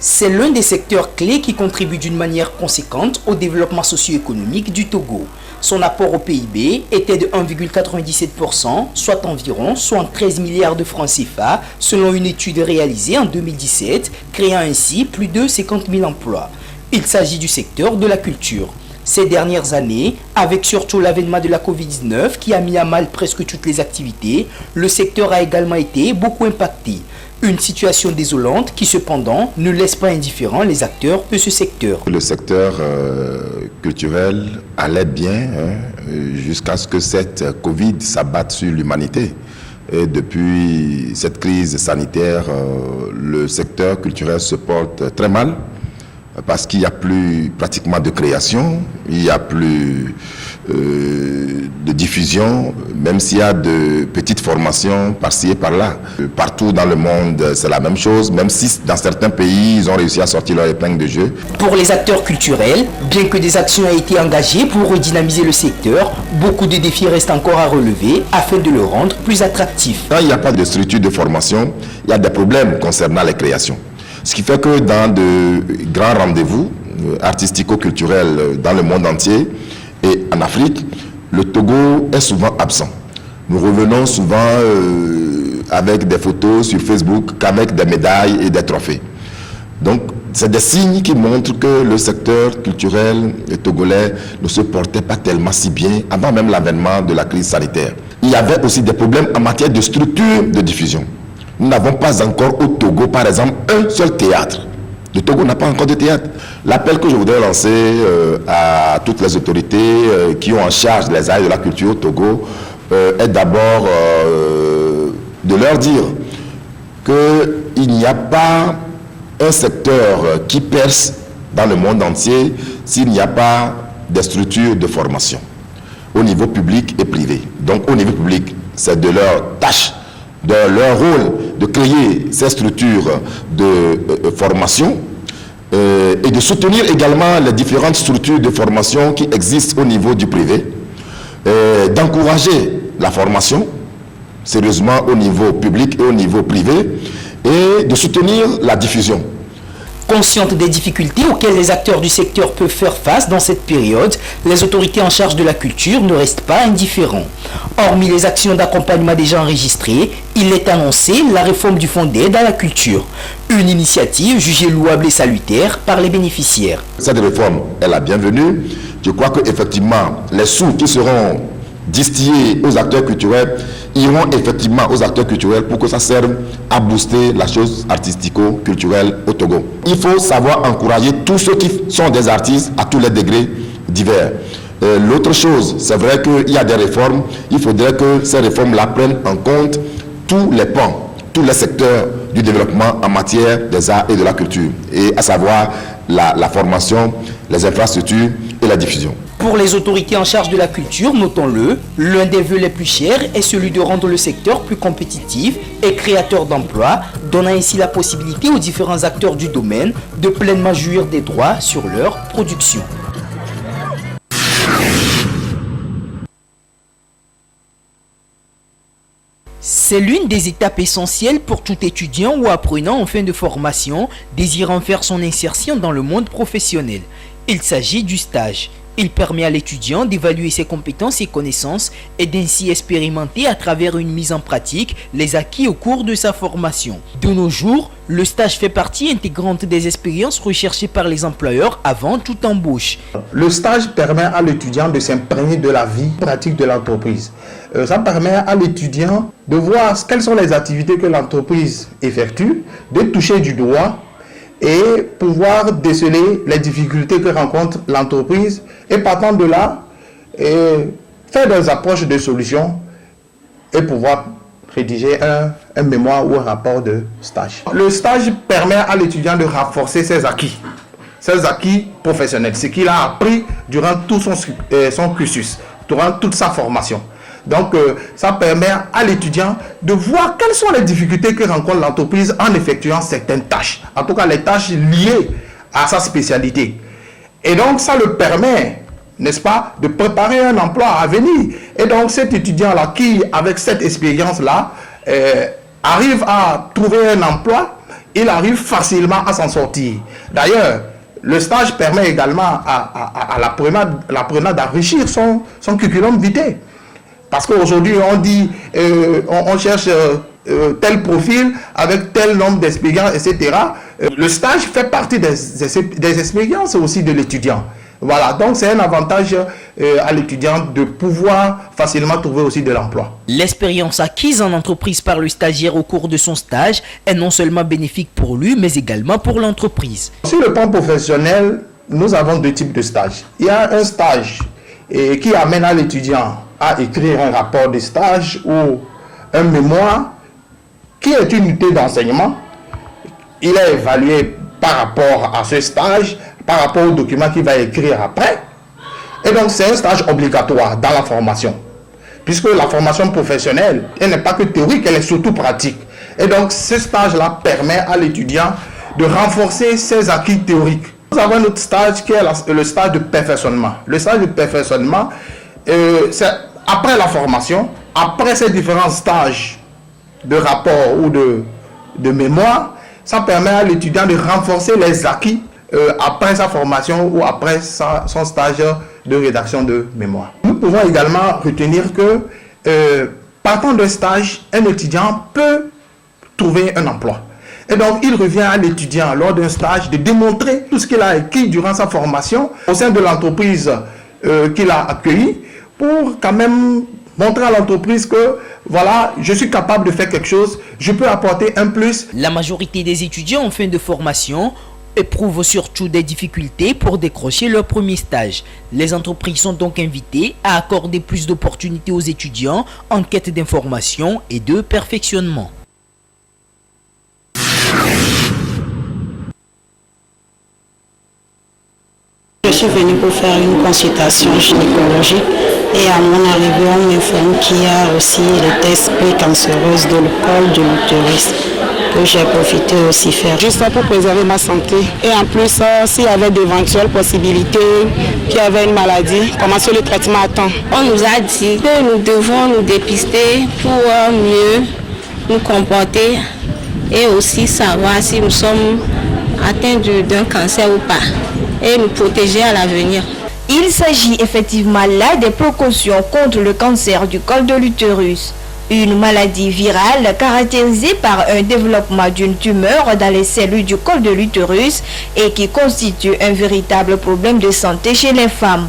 C'est l'un des secteurs clés qui contribue d'une manière conséquente au développement socio-économique du Togo. Son apport au PIB était de 1,97%, soit environ 73 milliards de francs CFA, selon une étude réalisée en 2017, créant ainsi plus de 50 000 emplois. Il s'agit du secteur de la culture. Ces dernières années, avec surtout l'avènement de la Covid-19 qui a mis à mal presque toutes les activités, le secteur a également été beaucoup impacté. Une situation désolante qui cependant ne laisse pas indifférents les acteurs de ce secteur. Le secteur culturel allait bien jusqu'à ce que cette Covid s'abatte sur l'humanité. Et depuis cette crise sanitaire, le secteur culturel se porte très mal parce qu'il n'y a plus pratiquement de création, il n'y a plus de diffusion, même s'il y a de petites formations par-ci et par-là. Partout dans le monde, c'est la même chose, même si dans certains pays, ils ont réussi à sortir leur épingle de jeu. Pour les acteurs culturels, bien que des actions aient été engagées pour redynamiser le secteur, beaucoup de défis restent encore à relever afin de le rendre plus attractif. Quand il n'y a pas de structure de formation, il y a des problèmes concernant les créations. Ce qui fait que dans de grands rendez-vous artistico-culturels dans le monde entier et en Afrique, le Togo est souvent absent. Nous revenons souvent avec des photos sur Facebook qu'avec des médailles et des trophées. Donc, c'est des signes qui montrent que le secteur culturel togolais ne se portait pas tellement si bien avant même l'avènement de la crise sanitaire. Il y avait aussi des problèmes en matière de structure de diffusion. Nous n'avons pas encore au Togo, par exemple, un seul théâtre. Le Togo n'a pas encore de théâtre. L'appel que je voudrais lancer à toutes les autorités qui ont en charge les arts et de la culture au Togo est d'abord de leur dire qu'il n'y a pas un secteur qui perce dans le monde entier s'il n'y a pas des structures de formation au niveau public et privé. Donc au niveau public, c'est de leur tâche, de leur rôle de créer ces structures de formation et de soutenir également les différentes structures de formation qui existent au niveau du privé, d'encourager la formation sérieusement au niveau public et au niveau privé et de soutenir la diffusion. Conscientes des difficultés auxquelles les acteurs du secteur peuvent faire face dans cette période, les autorités en charge de la culture ne restent pas indifférents. Hormis les actions d'accompagnement déjà enregistrées, il est annoncé la réforme du fonds d'aide à la culture. Une initiative jugée louable et salutaire par les bénéficiaires. Cette réforme est la bienvenue. Je crois qu'effectivement, les sous qui seront distillés aux acteurs culturels iront effectivement aux acteurs culturels pour que ça serve à booster la chose artistico-culturelle au Togo. Il faut savoir encourager tous ceux qui sont des artistes à tous les degrés divers. L'autre chose, c'est vrai qu'il y a des réformes, il faudrait que ces réformes-là prennent en compte tous les pans, tous les secteurs du développement en matière des arts et de la culture, et à savoir la formation, les infrastructures et la diffusion. Pour les autorités en charge de la culture, notons-le, l'un des vœux les plus chers est celui de rendre le secteur plus compétitif et créateur d'emplois, donnant ainsi la possibilité aux différents acteurs du domaine de pleinement jouir des droits sur leur production. C'est l'une des étapes essentielles pour tout étudiant ou apprenant en fin de formation désirant faire son insertion dans le monde professionnel. Il s'agit du stage. Il permet à l'étudiant d'évaluer ses compétences et connaissances et d'ainsi expérimenter à travers une mise en pratique les acquis au cours de sa formation. De nos jours, le stage fait partie intégrante des expériences recherchées par les employeurs avant toute embauche. Le stage permet à l'étudiant de s'imprégner de la vie pratique de l'entreprise. Ça permet à l'étudiant de voir quelles sont les activités que l'entreprise effectue, de toucher du doigt et pouvoir déceler les difficultés que rencontre l'entreprise et partant de là, faire des approches de solutions et pouvoir rédiger un mémoire ou un rapport de stage. Le stage permet à l'étudiant de renforcer ses acquis professionnels, ce qu'il a appris durant tout son cursus, durant toute sa formation. Donc, ça permet à l'étudiant de voir quelles sont les difficultés que rencontre l'entreprise en effectuant certaines tâches. En tout cas, les tâches liées à sa spécialité. Et donc, ça le permet, n'est-ce pas, de préparer un emploi à venir. Et donc, cet étudiant-là qui, avec cette expérience-là, arrive à trouver un emploi, il arrive facilement à s'en sortir. D'ailleurs, le stage permet également à l'apprenant d'enrichir son curriculum vitae. Parce qu'aujourd'hui, on dit, on cherche tel profil avec tel nombre d'expériences, etc. Le stage fait partie des expériences aussi de l'étudiant. Voilà, donc c'est un avantage à l'étudiant de pouvoir facilement trouver aussi de l'emploi. L'expérience acquise en entreprise par le stagiaire au cours de son stage est non seulement bénéfique pour lui, mais également pour l'entreprise. Sur le plan professionnel, nous avons deux types de stages. Il y a un stage qui amène à l'étudiant à écrire un rapport de stage ou un mémoire qui est une unité d'enseignement. Il est évalué par rapport à ce stage, par rapport au document qu'il va écrire après. Et donc, c'est un stage obligatoire dans la formation. Puisque la formation professionnelle, elle n'est pas que théorique, elle est surtout pratique. Et donc, ce stage-là permet à l'étudiant de renforcer ses acquis théoriques. Nous avons notre stage qui est le stage de perfectionnement. Le stage de perfectionnement, c'est après la formation, après ces différents stages de rapport ou de mémoire, ça permet à l'étudiant de renforcer les acquis après sa formation ou après son stage de rédaction de mémoire. Nous pouvons également retenir que partant d'un stage, un étudiant peut trouver un emploi. Et donc, il revient à l'étudiant lors d'un stage de démontrer tout ce qu'il a acquis durant sa formation au sein de l'entreprise qu'il a accueillie pour quand même montrer à l'entreprise que voilà, je suis capable de faire quelque chose, je peux apporter un plus. La majorité des étudiants en fin de formation éprouvent surtout des difficultés pour décrocher leur premier stage. Les entreprises sont donc invitées à accorder plus d'opportunités aux étudiants en quête d'information et de perfectionnement. Je suis venue pour faire une consultation gynécologique et à mon arrivée, on m'informe qu'il y a aussi les tests précancéreux de l'école de l'utérus que j'ai profité aussi faire. Juste pour préserver ma santé. Et en plus, s'il y avait d'éventuelles possibilités qu'il y avait une maladie, commencer le traitement à temps. On nous a dit que nous devons nous dépister pour mieux nous comporter et aussi savoir si nous sommes atteints d'un cancer ou pas et nous protéger à l'avenir. Il s'agit effectivement là des précautions contre le cancer du col de l'utérus. Une maladie virale caractérisée par un développement d'une tumeur dans les cellules du col de l'utérus et qui constitue un véritable problème de santé chez les femmes.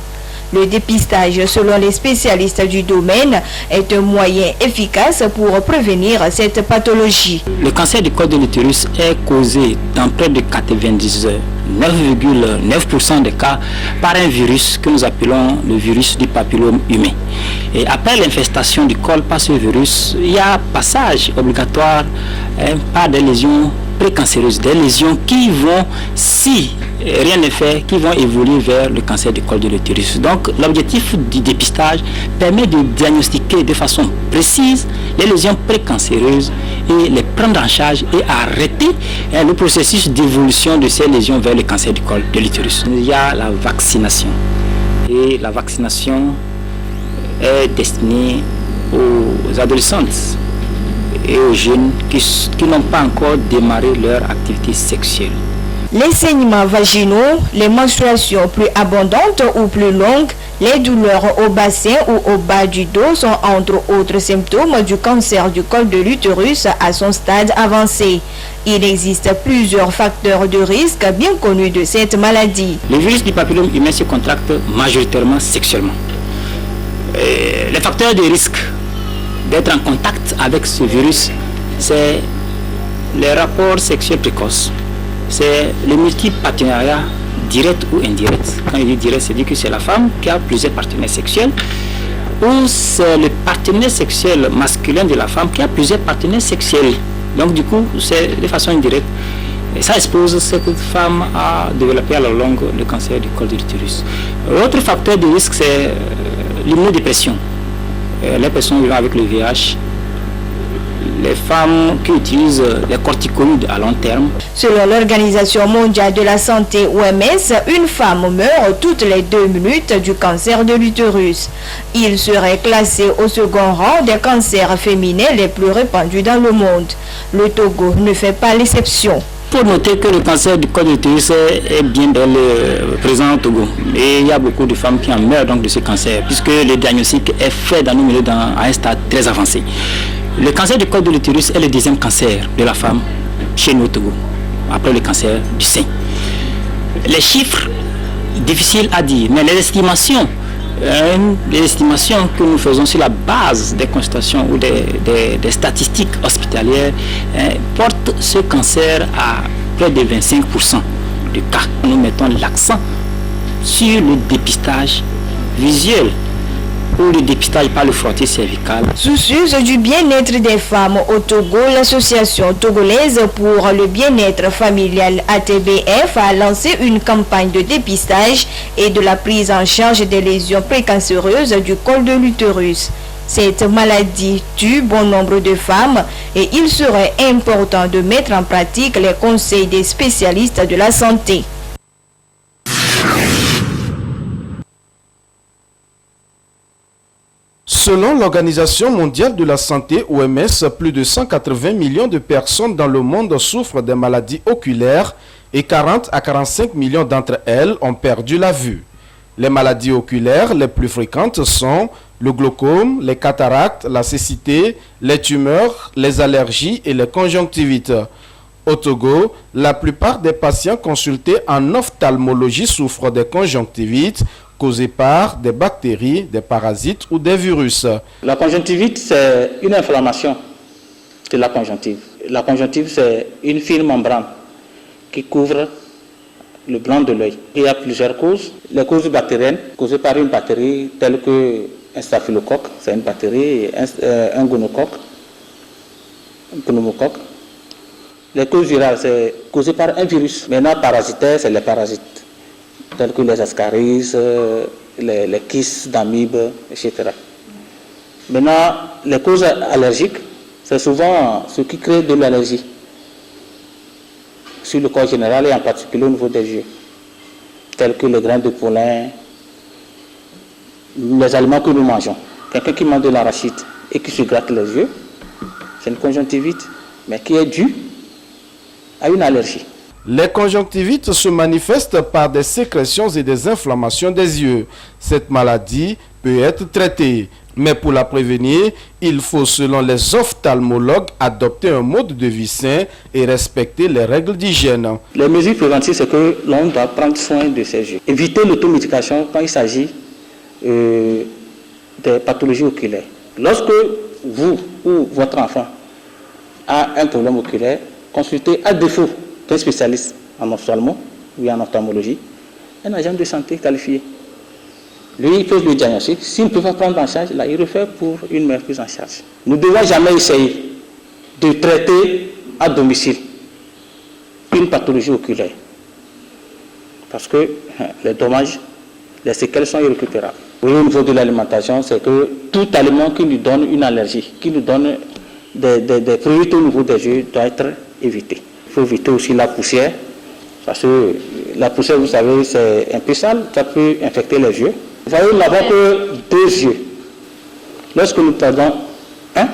Le dépistage, selon les spécialistes du domaine, est un moyen efficace pour prévenir cette pathologie. Le cancer du col de l'utérus est causé dans près de 9,9% des cas par un virus que nous appelons le virus du papillome humain. Et après l'infestation du col par ce virus, il y a passage obligatoire par des lésions précancéreuses, des lésions qui vont, si rien n'est fait, qui vont évoluer vers le cancer du col de l'utérus. Donc l'objectif du dépistage permet de diagnostiquer de façon précise les lésions précancéreuses et les prendre en charge et arrêter le processus d'évolution de ces lésions vers le cancer du col de l'utérus. Il y a la vaccination et la vaccination est destinée aux adolescentes et aux jeunes qui n'ont pas encore démarré leur activité sexuelle. Les saignements vaginaux, les menstruations plus abondantes ou plus longues, les douleurs au bassin ou au bas du dos sont entre autres symptômes du cancer du col de l'utérus à son stade avancé. Il existe plusieurs facteurs de risque bien connus de cette maladie. Le virus du papillome humain se contracte majoritairement sexuellement. Les facteurs de risque d'être en contact avec ce virus, c'est les rapports sexuels précoces. C'est le multipartenariat direct ou indirect. Quand il dit direct, c'est-à-dire que c'est la femme qui a plusieurs partenaires sexuels, ou c'est le partenaire sexuel masculin de la femme qui a plusieurs partenaires sexuels. Donc du coup, c'est de façon indirecte. Et ça expose cette femme à développer à la longue le cancer du col de l'utérus. L'autre facteur de risque, c'est l'immunodépression. Les personnes vivant avec le VIH, les femmes qui utilisent les corticoïdes à long terme. Selon l'Organisation mondiale de la santé OMS, une femme meurt toutes les 2 minutes du cancer de l'utérus. Il serait classé au second rang des cancers féminins les plus répandus dans le monde. Le Togo ne fait pas l'exception. faut noter que le cancer du col de l'utérus est bien présent au Togo. Et il y a beaucoup de femmes qui en meurent donc de ce cancer, puisque le diagnostic est fait dans nos milieux à un stade très avancé. Le cancer du col de l'utérus est le deuxième cancer de la femme chez nous au Togo, après le cancer du sein. Les chiffres, difficiles à dire, mais les estimations que nous faisons sur la base des constatations ou des statistiques hospitalières portent ce cancer à près de 25% de cas. Nous mettons l'accent sur le dépistage visuel ou le dépistage par le frottis cervical. Soucieuse du bien-être des femmes au Togo, l'association togolaise pour le bien-être familial ATBF a lancé une campagne de dépistage et de la prise en charge des lésions précancéreuses du col de l'utérus. Cette maladie tue bon nombre de femmes et il serait important de mettre en pratique les conseils des spécialistes de la santé. Selon l'Organisation mondiale de la santé, OMS, plus de 180 millions de personnes dans le monde souffrent des maladies oculaires et 40 à 45 millions d'entre elles ont perdu la vue. Les maladies oculaires les plus fréquentes sont le glaucome, les cataractes, la cécité, les tumeurs, les allergies et les conjonctivites. Au Togo, la plupart des patients consultés en ophtalmologie souffrent des conjonctivites causées par des bactéries, des parasites ou des virus. La conjonctivite, c'est une inflammation de la conjonctive. La conjonctive, c'est une fine membrane qui couvre le blanc de l'œil. Il y a plusieurs causes. Les causes bactériennes, causées par une bactérie telle que un staphylocoque, c'est une bactérie, un gonocoque, un pneumocoque. Les causes virales, c'est causé par un virus. Maintenant, parasitaires, c'est les parasites, tels que les ascaris, les kystes d'amibes, etc. Maintenant, les causes allergiques, c'est souvent ce qui crée de l'allergie sur le corps général et en particulier au niveau des yeux, tels que les grains de pollen, les aliments que nous mangeons. Quelqu'un qui mange de l'arachide et qui se gratte les yeux, c'est une conjonctivite, mais qui est due à une allergie. Les conjonctivites se manifestent par des sécrétions et des inflammations des yeux. Cette maladie peut être traitée, mais pour la prévenir, il faut, selon les ophtalmologues, adopter un mode de vie sain et respecter les règles d'hygiène. Les mesures préventives, c'est que l'on doit prendre soin de ses yeux. Éviter l'automédication quand il s'agit des pathologies oculaires. Lorsque vous ou votre enfant a un problème oculaire, consultez à défaut d'un spécialiste en ophtalmo ou en ophtalmologie, un agent de santé qualifié. Lui, il pose le diagnostic. S'il ne peut pas prendre en charge, là, il refait pour une meilleure prise en charge. Nous ne devons jamais essayer de traiter à domicile une pathologie oculaire. Parce que les dommages, les séquelles sont irrécupérables. Oui, au niveau de l'alimentation, c'est que tout aliment qui nous donne une allergie, qui nous donne des priorités au niveau des yeux, doit être évité. Il faut éviter aussi la poussière, parce que la poussière, vous savez, c'est un peu sale, ça peut infecter les yeux. Vous voyez, nous n'avons que 2 yeux. Lorsque nous perdons un,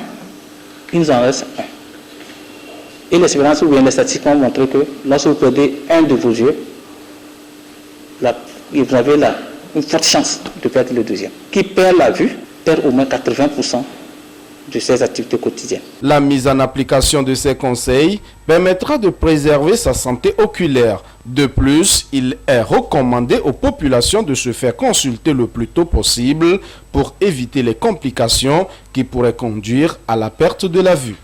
il nous en reste un. Et l'expérience ou bien les statistiques ont montré que lorsque vous perdez un de vos yeux, vous avez une forte chance de perdre le deuxième. Qui perd la vue perd au moins 80% de ses activités quotidiennes. La mise en application de ces conseils permettra de préserver sa santé oculaire. De plus, il est recommandé aux populations de se faire consulter le plus tôt possible pour éviter les complications qui pourraient conduire à la perte de la vue.